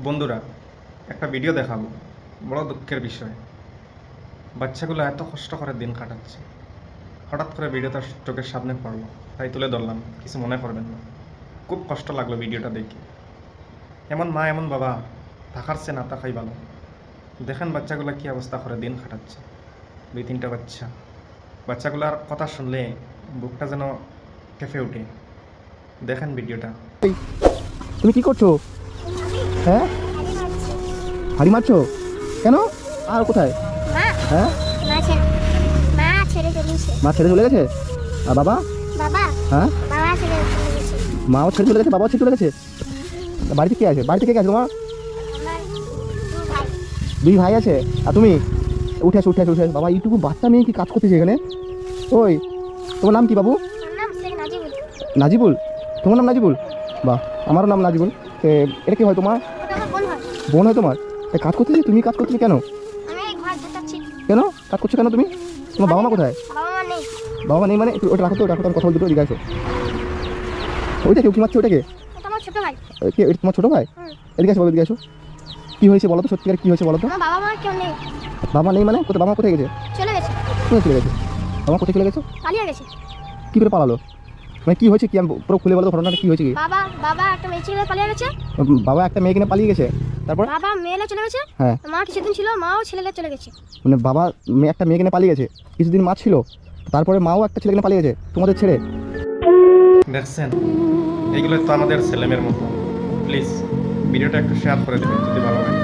বন্ধুরা, একটা ভিডিও দেখাবো। বড় দুঃখের বিষয়, বাচ্চাগুলো এত কষ্ট করে দিন কাটাচ্ছে। হঠাৎ করে ভিডিওটা চোখের সামনে পড়লো, তাই তুলে ধরলাম, কিছু মনে করবেন না। খুব কষ্ট লাগলো ভিডিওটা দেখে। এমন মা এমন বাবা থাকার চেয়ে না থাকাই ভালো। দেখেন বাচ্চাগুলো কী অবস্থা করে দিন কাটাচ্ছে। 2-3টা বাচ্চাগুলোর কথা শুনলে বুকটা যেন কেঁপে ওঠে। দেখেন ভিডিওটা। তুমি কি করছো? হ্যাঁ, হাড়ি মারছো কেন? আর কোথায়? মা হ্যাঁ, মা ছেড়ে চলে গেছে। মা ছেড়ে চলে গেছে। আর বাবা? বাবা হ্যাঁ, বাবা ছেড়ে চলে গেছে। মাও ছেড়ে চলে গেছে, বাবাও ছেড়ে চলে গেছে। বাড়িতে কে আছে? বাড়িতে কে আছে তোমার? আমার ভাই। 2 ভাই আছে। আর তুমি? উঠে আসো, উঠে আসো, উঠে আসো। বাবা, এইটুকু বাচ্চা মেয়ে কি কাজ করতেছে এখানে? ওই, তোমার নাম কি বাবু? আমার নাম শেখ নাজিবুল। নাজিবুল? তোমার নাম নাজিবুল? বাহ, আমারও নাম নাজিবুল। এটা কি হয় তোমার? ওটা আমার বোন হয়। বোন হয় তোমার? কাজ করতেছি, তুমি কাজ করতেছি কেন? আমি এই ঘর গোছাচ্ছি। কেন কাজ করছো কেন তুমি? তোমার বাবা মা কোথায়? বাবা মা নেই। বাবা নেই মানে? একটু ওটা রাখো তো, রাখো তো, আমি কথা বলতে এদিকে আসো। ওইটা কেউ কি মারছে? ওটাকে ওটা আমার ছোট ভাই। কে? এটা তোমার ছোটো ভাই? এদিকে আসো, বলো, এদিকে আসো। কী হয়েছে বলো তো, সত্যিকার কী হয়েছে বলো তো? আমার বাবা মা কেউ নেই, বাবা নেই মানে? কোথায়? বাবা কোথায় গেছে? চলে গেছে, কোথায় চলে গেছে? বাবা কোথায় চলে গেছে? পালিয়ে গেছে। কী করে পালালো? মানে কী হয়েছে? কি আমি পুরো খুলে বলো তো ঘটনাটা, কী হয়েছে? কি বাবা বাবা একটা মেয়ে ছেলে পালিয়ে গেছে। বাবা একটা মেয়ে কিনে পালিয়ে গেছে, তারপর? বাবা মেয়েলে চলে গেছে। হ্যাঁ, মা কিছুদিন ছিল, মাও ছেলেলে চলে গেছে। মানে বাবা একটা মেয়ে কিনে পালিয়ে গেছে, কিছুদিন মা ছিল, তারপরে মাও একটা ছেলে কিনে পালিয়ে গেছে তোমাদের ছেড়ে। দেখছেন, এইগুলো তো আমাদের ছেলেমেয়ের মতো। প্লিজ ভিডিওটা একটু শেয়ার করে দেবেন যদি ভালো লাগে।